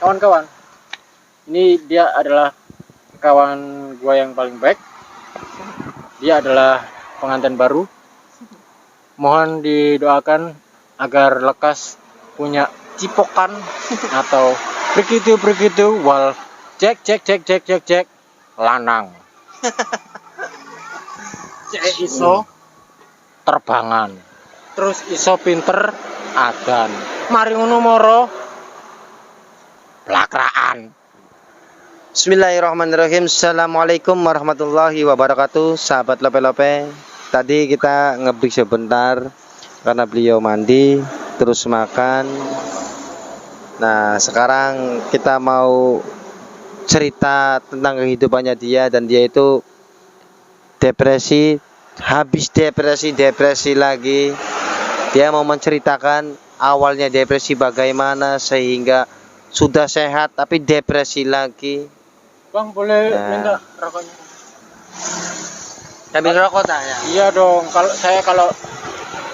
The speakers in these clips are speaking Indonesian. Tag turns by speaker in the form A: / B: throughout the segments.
A: kawan-kawan, ini dia adalah kawan gua yang paling baik. Dia adalah pengantin baru. Mohon didoakan agar lekas punya cipokan atau begitu wal cek lanang. Cek iso terbangan. Terus iso pinter adan. Mari ngono moro lakraan.
B: Bismillahirrahmanirrahim. Assalamualaikum warahmatullahi wabarakatuh. Sahabat lope-lope, tadi kita ngebreak sebentar karena beliau mandi terus makan. Nah, sekarang kita mau cerita tentang kehidupannya dia, dan dia itu depresi, habis depresi lagi. Dia mau menceritakan awalnya depresi bagaimana sehingga sudah sehat tapi depresi lagi.
A: Bang, boleh minta rokoknya?
B: Sambil rokok tak ya?
A: Iya dong.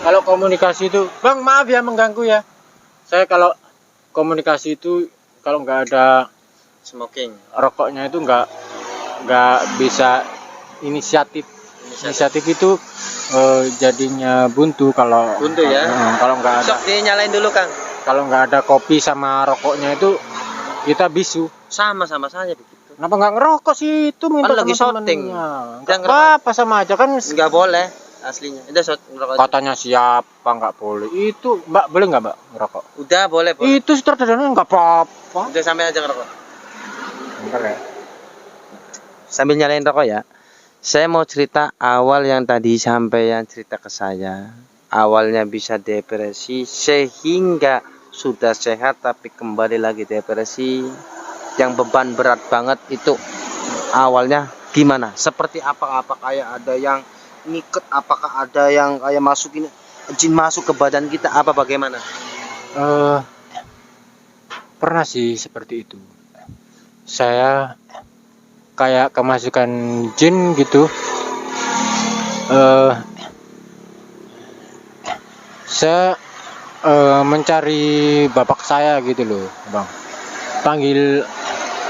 A: Kalau komunikasi itu, Bang, maaf ya mengganggu ya. Saya kalau komunikasi itu kalau nggak ada
B: Smoking.
A: rokoknya itu nggak bisa inisiatif itu jadinya buntu kalau
B: ya.
A: Kalau nggak ada.
B: Sok dinyalain dulu, Kang.
A: Kalau nggak ada kopi sama rokoknya itu kita bisu.
B: Sama saja begitu.
A: Kenapa nggak ngerokok sih? Itu minta
B: Kan lagi syuting.
A: Nggak apa-apa, sama aja kan.
B: Nggak boleh aslinya. Udah ngerokok.
A: Katanya siapa nggak boleh. Itu Mbak boleh nggak Mbak ngerokok?
B: Udah boleh.
A: Itu sutradaranya nggak apa-apa.
B: Udah sampai aja ngerokok.
A: Bentar ya.
B: Sambil nyalain rokok ya. Saya mau cerita awal yang tadi sampeyan cerita ke saya. Awalnya bisa depresi sehingga sudah sehat tapi kembali lagi depresi. Yang beban berat banget itu awalnya gimana? Seperti apa kayak ada yang ngiket, apakah ada yang kayak masukin jin masuk ke badan kita, apa bagaimana?
A: Pernah sih seperti itu. Saya kayak kemasukan jin gitu. Saya mencari bapak saya gitu loh, Bang.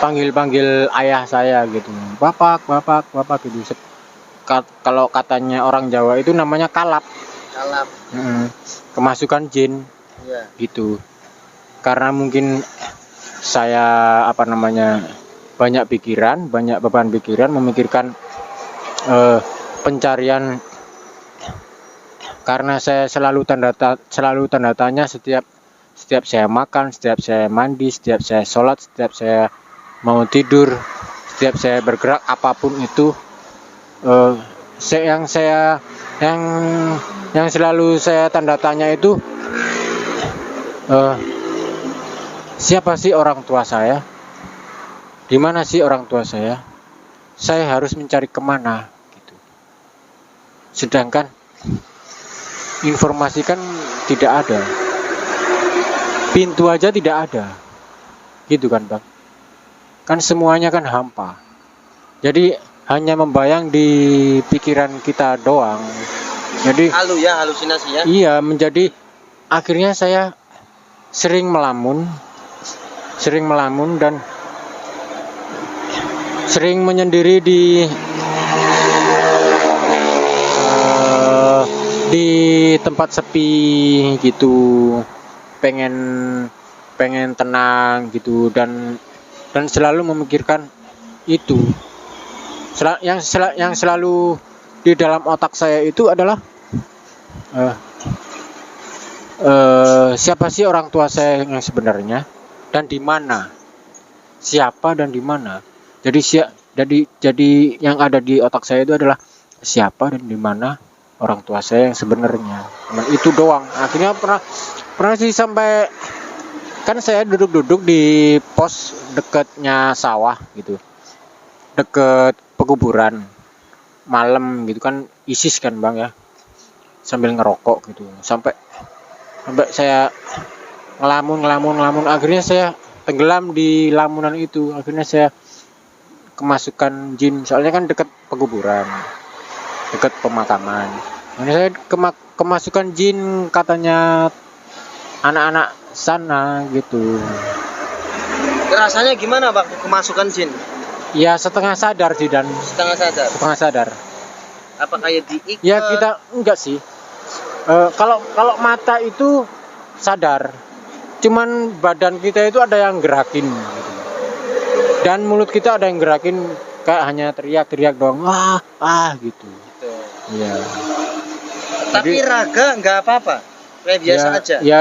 A: Panggil ayah saya gitu. Bapak gitu. Kalau katanya orang Jawa itu namanya kalap. Kemasukan jin.
B: Yeah.
A: Gitu. Karena mungkin saya banyak beban pikiran, memikirkan pencarian, karena saya selalu tanda tanya setiap saya makan, setiap saya mandi, setiap saya sholat, setiap saya mau tidur, setiap saya bergerak apapun itu, yang selalu saya tanda tanya itu, siapa sih orang tua saya? Di mana sih orang tua saya? Saya harus mencari kemana? Gitu. Sedangkan informasi kan tidak ada. Pintu aja tidak ada. Gitu kan, Bang? Kan semuanya kan hampa. Jadi hanya membayang di pikiran kita doang. Jadi
B: halusinasi ya.
A: Iya, menjadi akhirnya saya sering melamun dan sering menyendiri di tempat sepi gitu, pengen tenang gitu, dan selalu memikirkan itu. Yang selalu di dalam otak saya itu adalah siapa sih orang tua saya yang sebenarnya, dan di mana, siapa dan di mana. Jadi yang ada di otak saya itu adalah siapa dan di mana orang tua saya yang sebenarnya. Nah, itu doang. Akhirnya pernah sih sampai, kan saya duduk di pos dekatnya sawah gitu, deket pekuburan, malam gitu kan, ISIS kan, Bang ya, sambil ngerokok gitu, sampai saya ngelamun, akhirnya saya tenggelam di lamunan itu. Akhirnya saya kemasukan jin, soalnya kan dekat pekuburan, dekat pemakaman. Akhirnya saya kemasukan jin, katanya anak-anak sana gitu.
B: Rasanya gimana waktu kemasukan jin?
A: Ya setengah sadar sih dan
B: Setengah sadar.
A: setengah sadar.
B: Apa kayak diikat?
A: Ya kita enggak sih. Kalau mata itu sadar, cuman badan kita itu ada yang gerakin gitu. Dan mulut kita ada yang gerakin, kayak hanya teriak-teriak doang, gitu.
B: Gitu.
A: Iya.
B: Tapi
A: Jadi-
B: raga nggak apa-apa. Kayak biasa
A: ya,
B: aja.
A: Ya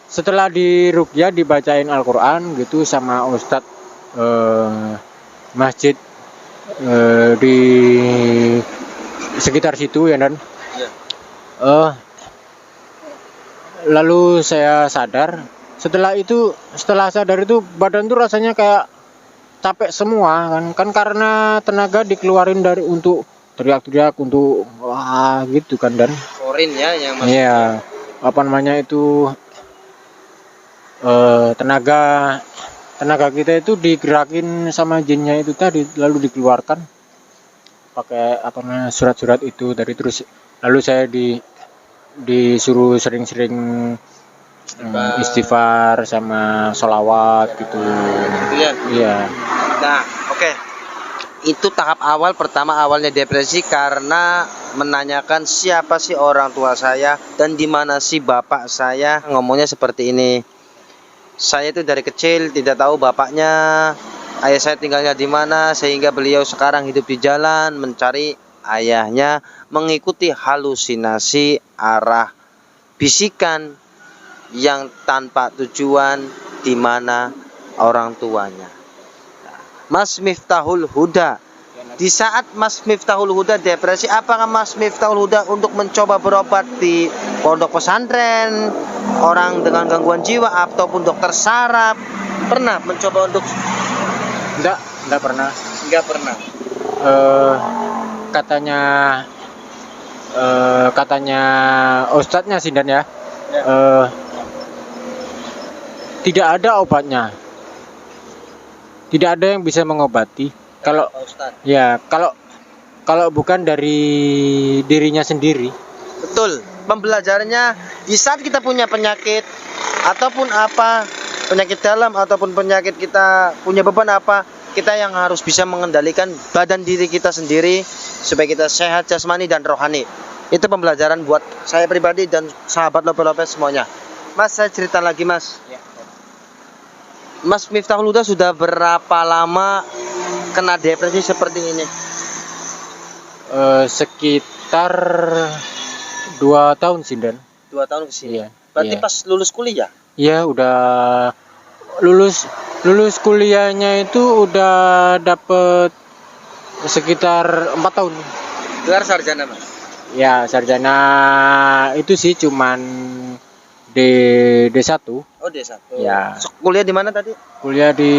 A: setelah di ruqyah dibacain Al-Qur'an gitu sama ustadz masjid di sekitar situ ya dan
B: Iya.
A: lalu saya sadar. Setelah sadar itu badan tuh rasanya kayak capek semua kan karena tenaga dikeluarin dari untuk teriak-teriak untuk gitu kan dan
B: Korin ya yang masuk.
A: iya apa namanya itu tenaga kita itu digerakin sama jinnya itu tadi lalu dikeluarkan pakai apa namanya surat-surat itu dari terus lalu saya disuruh sering-sering istighfar sama sholawat gitu.
B: Iya.
A: Iya.
B: Nah, oke. Itu tahap awal pertama awalnya depresi karena menanyakan siapa sih orang tua saya dan di mana sih bapak saya. Ngomongnya seperti ini. Saya itu dari kecil tidak tahu bapaknya, ayah saya tinggalnya di mana sehingga beliau sekarang hidup di jalan mencari ayahnya, mengikuti halusinasi arah bisikan yang tanpa tujuan di mana orang tuanya. Mas Miftahul Huda, di saat Mas Miftahul Huda depresi, apakah Mas Miftahul Huda untuk mencoba berobat di pondok pesantren, orang dengan gangguan jiwa ataupun dokter saraf, pernah mencoba untuk?
A: Enggak pernah.
B: Enggak pernah.
A: Katanya ustadznya sih dan ya. Tidak ada obatnya. Tidak ada yang bisa mengobati. Kalau bukan dari dirinya sendiri.
B: Betul. Pembelajarannya di saat kita punya penyakit ataupun apa, penyakit dalam ataupun penyakit kita punya beban apa, kita yang harus bisa mengendalikan badan diri kita sendiri supaya kita sehat jasmani dan rohani. Itu pembelajaran buat saya pribadi dan sahabat Lope-Lope semuanya. Mas, saya cerita lagi, Mas. Mas Miftahul Huda sudah berapa lama kena depresi seperti ini?
A: Sekitar 2 tahun sih dan.
B: 2 tahun kesini.
A: Iya.
B: Berarti
A: Iya.
B: pas lulus kuliah?
A: Iya udah lulus kuliahnya itu udah dapet sekitar 4 tahun.
B: Gelar sarjana, Mas.
A: Ya sarjana itu sih cuman D1.
B: Oh, D1.
A: Ya.
B: Kuliah di mana tadi?
A: Kuliah di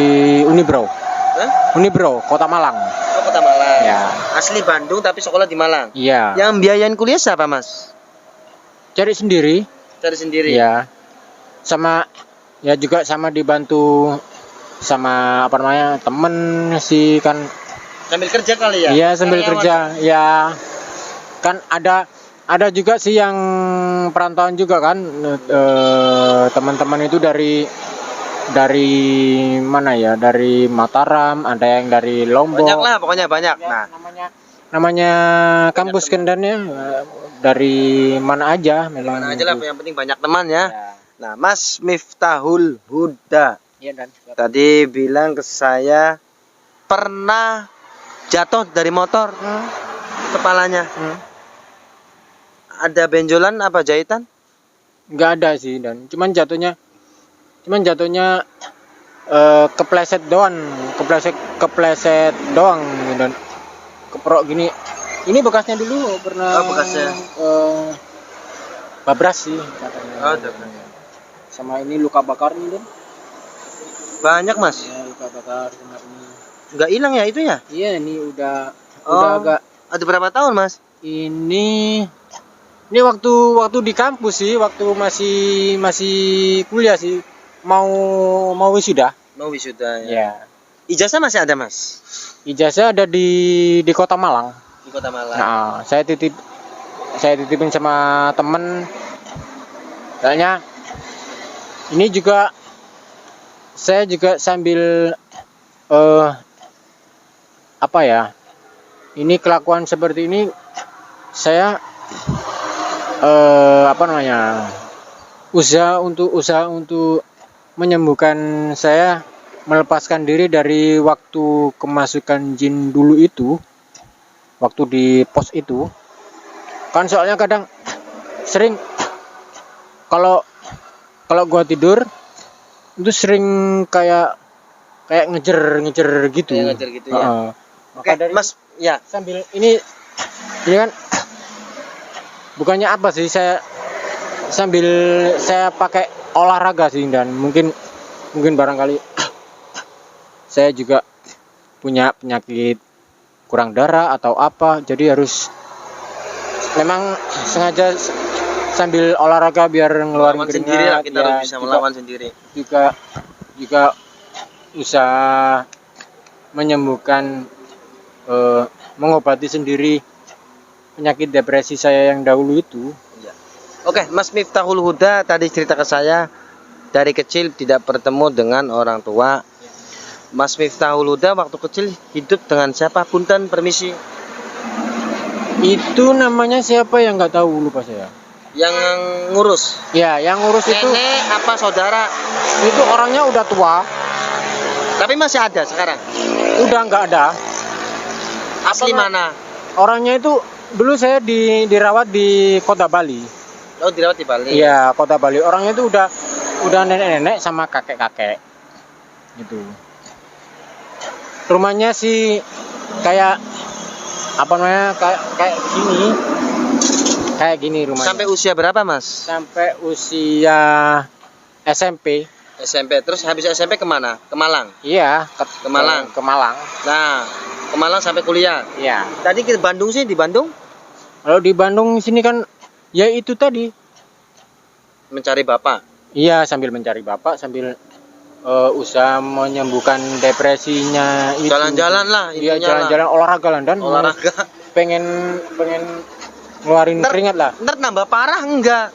A: Unibro.
B: Hah?
A: Unibro, Kota Malang.
B: Oh, Kota Malang.
A: Ya.
B: Asli Bandung tapi sekolah di Malang.
A: Iya.
B: Yang biayain kuliah siapa, Mas?
A: Cari sendiri.
B: Cari sendiri.
A: Iya. Sama ya juga sama dibantu sama apa namanya temen sih kan.
B: Sambil kerja kali ya?
A: Iya sambil
B: Karyawan.
A: kerja. Ya kan ada juga sih yang perantauan juga kan teman-teman itu dari mana ya, dari Mataram, ada yang dari Lombok.
B: Banyak lah, pokoknya banyak.
A: Ya,
B: Nah,
A: namanya kampus Kendan ya, dari mana aja memang.
B: mana aja lah, yang penting banyak teman ya.
A: Ya.
B: Nah, Mas Miftahul Huda
A: Iya dan
B: tadi bilang ke saya pernah jatuh dari motor kepalanya. Ada benjolan apa jahitan?
A: nggak ada sih dan cuman jatuhnya kepleset doang dan keprok gini. Ini bekasnya dulu pernah.
B: Oh, bekasnya.
A: Babras sih katanya.
B: Oh, babras.
A: Sama ini luka bakar nih dan.
B: Banyak, Mas.
A: Ya, luka bakar sama ini.
B: Nggak hilang ya itu ya?
A: Iya ini udah
B: Oh.
A: agak.
B: Ada berapa tahun, Mas?
A: Ini waktu di kampus sih, waktu masih kuliah sih, mau wisuda.
B: Mau wisuda ya.
A: Ya.
B: Ijazah masih ada, Mas?
A: Ijazah ada di Kota Malang.
B: Di Kota Malang.
A: Nah, saya titipin sama temen. Kayaknya ini juga saya juga sambil apa ya? Ini kelakuan seperti ini saya apa namanya? Usaha untuk menyembuhkan saya, melepaskan diri dari waktu kemasukan jin dulu itu, waktu di pos itu. Kan soalnya kadang sering kalau gua tidur itu sering kayak ngejer gitu.
B: Kayak ngejar gitu ya. Oke,
A: Maka dari
B: Mas, ya.
A: sambil ini kan bukannya apa sih, saya sambil saya pakai olahraga sih, dan mungkin barangkali saya juga punya penyakit kurang darah atau apa, jadi harus memang sengaja sambil olahraga biar ngeluarin
B: Melawan sendiri lah,
A: keringat
B: kita
A: ya,
B: harus bisa melawan sendiri.
A: juga usaha menyembuhkan, mengobati sendiri penyakit depresi saya yang dahulu itu.
B: Ya. Oke, Mas Miftahul Huda tadi cerita ke saya dari kecil tidak bertemu dengan orang tua. Mas Miftahul Huda waktu kecil hidup dengan siapa? Punten, permisi.
A: Itu namanya siapa yang nggak tahu, lupa saya.
B: Yang ngurus.
A: Ya, yang ngurus itu
B: Nenek apa saudara?
A: itu orangnya udah tua,
B: Tapi masih ada sekarang.
A: udah nggak ada.
B: Asli mana?
A: Orangnya itu dulu saya dirawat di Kota Bali.
B: Oh, dirawat di Bali.
A: Iya, Kota Bali. Orangnya itu udah nenek-nenek sama kakek-kakek. Gitu. Rumahnya sih kayak apa namanya? Kayak gini. Kayak gini rumahnya.
B: Sampai usia berapa, Mas?
A: Sampai usia SMP.
B: SMP. Terus habis SMP kemana? Ke Malang.
A: Iya,
B: Ke Malang.
A: Ke Malang.
B: Nah, ke Malang sampai kuliah.
A: Iya.
B: Tadi ke Bandung sih, di Bandung
A: Kalau di Bandung sini kan ya itu tadi.
B: mencari bapak.
A: Iya, sambil mencari bapak, sambil usaha menyembuhkan depresinya itu.
B: Jalan-jalan lah,
A: Iya,
B: intinya
A: jalan-jalan olahraga lah, dan
B: olahraga.
A: pengen ngeluarin
B: Ntar-
A: keringat lah.
B: Ntar nambah parah enggak?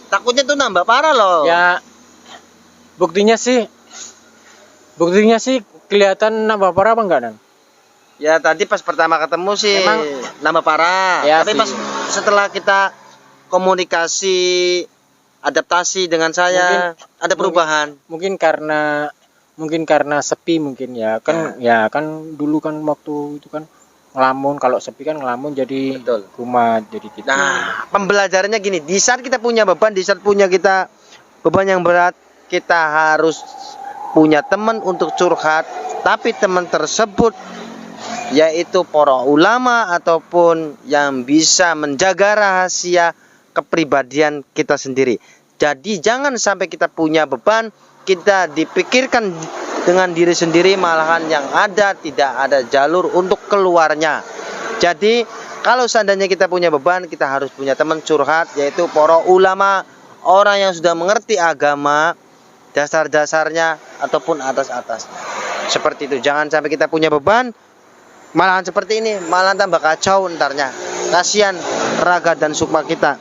B: Takutnya tuh nambah parah loh.
A: Ya, buktinya sih kelihatan nambah parah apa enggak, Dan?
B: Ya tadi pas pertama ketemu sih
A: Emang
B: nambah parah.
A: Ya
B: Tapi
A: sih.
B: pas setelah kita komunikasi, adaptasi dengan saya, ada perubahan.
A: Mungkin karena sepi mungkin ya. Kan ya kan dulu kan waktu itu kan ngelamun, kalau sepi kan ngelamun jadi
B: Betul.
A: kumat, jadi gitu.
B: Nah, pembelajarannya gini, di saat kita punya beban, di saat punya kita beban yang berat, kita harus punya teman untuk curhat, tapi teman tersebut yaitu para ulama ataupun yang bisa menjaga rahasia kepribadian kita sendiri. Jadi jangan sampai kita punya beban, kita dipikirkan dengan diri sendiri, malahan yang ada tidak ada jalur untuk keluarnya. Jadi kalau seandainya kita punya beban, kita harus punya teman curhat, yaitu para ulama, orang yang sudah mengerti agama, dasar-dasarnya ataupun atas-atas. Seperti itu. Jangan sampai kita punya beban, malahan seperti ini, malahan tambah kacau entarnya. Kasihan raga dan sukma kita.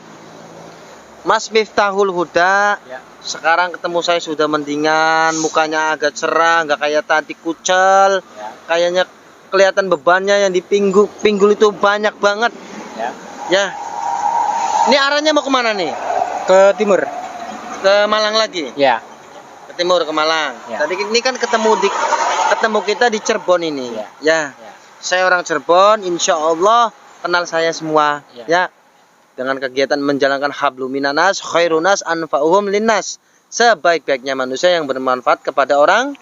B: Mas Miftahul Huda,
A: Ya.
B: sekarang ketemu saya sudah mendingan, mukanya agak cerah, nggak kayak tadi kucel.
A: Ya.
B: Kayaknya kelihatan bebannya yang di pinggul itu banyak banget.
A: Ya.
B: Ya. Ini arahnya mau kemana nih?
A: Ke timur.
B: Ke Malang lagi?
A: Ya.
B: Ke timur, ke Malang.
A: Ya.
B: Tadi ini kan ketemu kita di Cirebon ini.
A: Ya.
B: Ya.
A: Ya.
B: Saya orang Cirebon, insya Allah kenal saya semua.
A: Ya.
B: Ya. Dengan kegiatan menjalankan hablum minanas khairunas anfa'uhum linnas. Sebaik-baiknya manusia yang bermanfaat kepada orang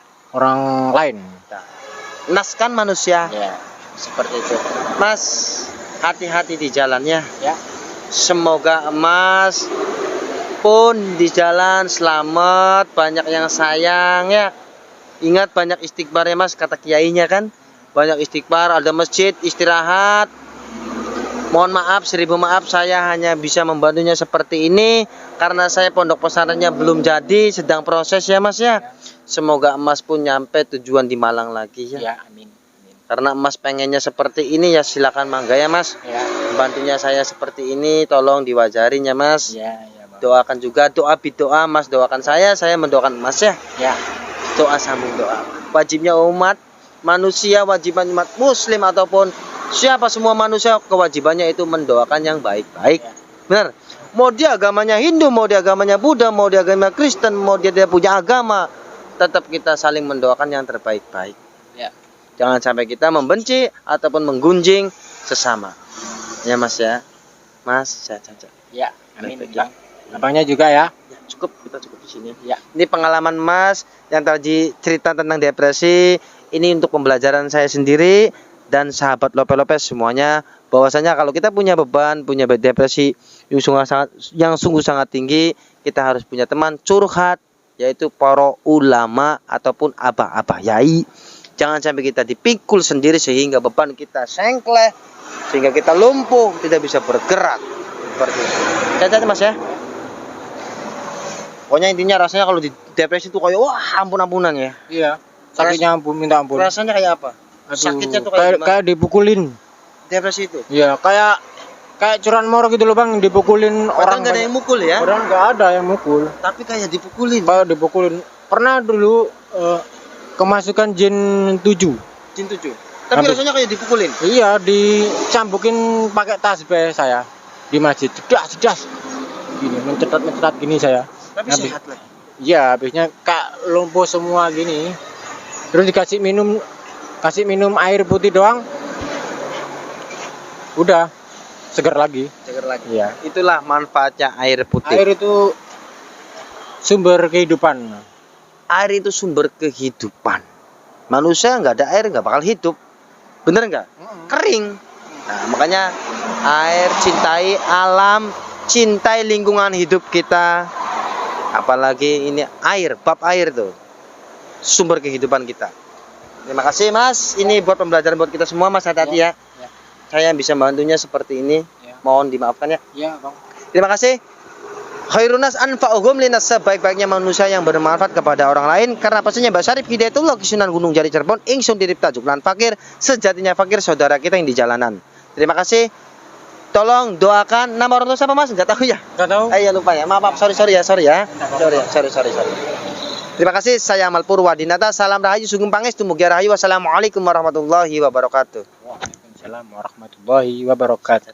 A: lain.
B: nas kan manusia.
A: Ya.
B: Seperti itu. Mas, hati-hati di jalannya.
A: Ya.
B: Semoga Mas pun di jalan selamat, banyak yang sayang ya. Ingat banyak istighfar ya Mas, kata kiainya kan. Banyak istighfar, ada masjid, istirahat. Mohon maaf, 1000 maaf, saya hanya bisa membantunya seperti ini karena saya pondok pesantrennya belum jadi, sedang proses ya Mas ya. Semoga Mas pun nyampe tujuan di Malang lagi ya.
A: Ya, amin. Amin.
B: Karena Mas pengennya seperti ini ya silakan mangga ya Mas.
A: Ya.
B: Bantunya saya seperti ini, tolong diwajarin ya Mas.
A: Ya, ya, Bapak.
B: Doakan juga, doa bidoa, Mas doakan saya mendoakan Mas ya.
A: Ya.
B: Doa sambung doa. Wajibnya umat manusia, wajiban umat muslim ataupun siapa semua manusia, kewajibannya itu mendoakan yang baik-baik.
A: Ya.
B: Benar. Mau dia agamanya Hindu, mau dia agamanya Buddha, mau dia agama Kristen, mau dia punya agama, tetap kita saling mendoakan yang terbaik-baik.
A: Ya.
B: Jangan sampai kita membenci ataupun menggunjing sesama. Ya Mas ya. Mas, saya cacat.
A: Ya. Amin.
B: Baik,
A: Bang. Abangnya juga ya.
B: Ya, cukup, kita cukup di sini.
A: Ya.
B: Ini pengalaman Mas yang tadi cerita tentang depresi. Ini untuk pembelajaran saya sendiri dan sahabat Lope-Lope semuanya, bahwasanya kalau kita punya beban, punya depresi yang sungguh sangat tinggi, kita harus punya teman curhat, yaitu para ulama ataupun abah-abah yai. Jangan sampai kita dipikul sendiri sehingga beban kita sengkleh, sehingga kita lumpuh, tidak bisa bergerak. Seperti itu. Cacat Mas ya. Pokoknya intinya rasanya kalau di depresi itu kayak wah ampun-ampunan ya.
A: Iya. Sakitnya ampun, minta ampun.
B: Rasanya kayak apa?
A: Aduh,
B: Sakitnya tuh kayak gimana?
A: kayak dipukulin.
B: Depresi itu.
A: Iya, kayak curanmor gitu loh Bang, dipukulin
B: Orang
A: orang
B: nggak ada yang mukul ya.
A: Orang nggak ada yang mukul.
B: Tapi kayak dipukulin.
A: Kayak dipukulin. Pernah dulu kemasukan jin 7.
B: Jin 7. Tapi
A: Habis.
B: rasanya kayak dipukulin.
A: Iya, dicambukin pakai tasbih saya di masjid. Cedas. Gini, mencetat gini saya.
B: Tapi
A: Habis.
B: sehat lah.
A: Iya, habisnya kayak lumpuh semua gini. Terus dikasih minum air putih doang. Udah segar lagi.
B: Seger lagi.
A: Iya.
B: Itulah manfaatnya air putih.
A: Air itu sumber kehidupan.
B: Air itu sumber kehidupan. Manusia nggak ada air nggak bakal hidup. Bener nggak? Kering. Nah, makanya air, cintai alam, cintai lingkungan hidup kita. Apalagi ini air, bab air tuh. Sumber kehidupan kita. Terima kasih Mas. Ini buat pembelajaran buat kita semua Mas, hati-hati ya.
A: Ya.
B: Saya yang bisa membantunya seperti ini.
A: Ya.
B: Mohon dimaafkan ya.
A: Iya, Bang.
B: Terima kasih. Khairunas anfa'uhum linas, sebaik-baiknya manusia yang bermanfaat kepada orang lain. Karena pastinya Mbak Syarif Hidayatullah Sunan Gunung Jari Cirebon, ingsun dirip tajuk lan fakir, sejatinya fakir saudara kita yang di jalanan. Terima kasih. Tolong doakan, nama orang tua siapa Mas? Enggak tahu ya.
A: Enggak tahu.
B: Ya lupa ya. Maaf, sorry ya. Sorry. Terima kasih. Saya Amal Purwadinata. Salam Rahayu Sugeng Pangestu Mugia Rahayu. Wassalamualaikum warahmatullahi wabarakatuh.
A: Waalaikumsalam warahmatullahi wabarakatuh.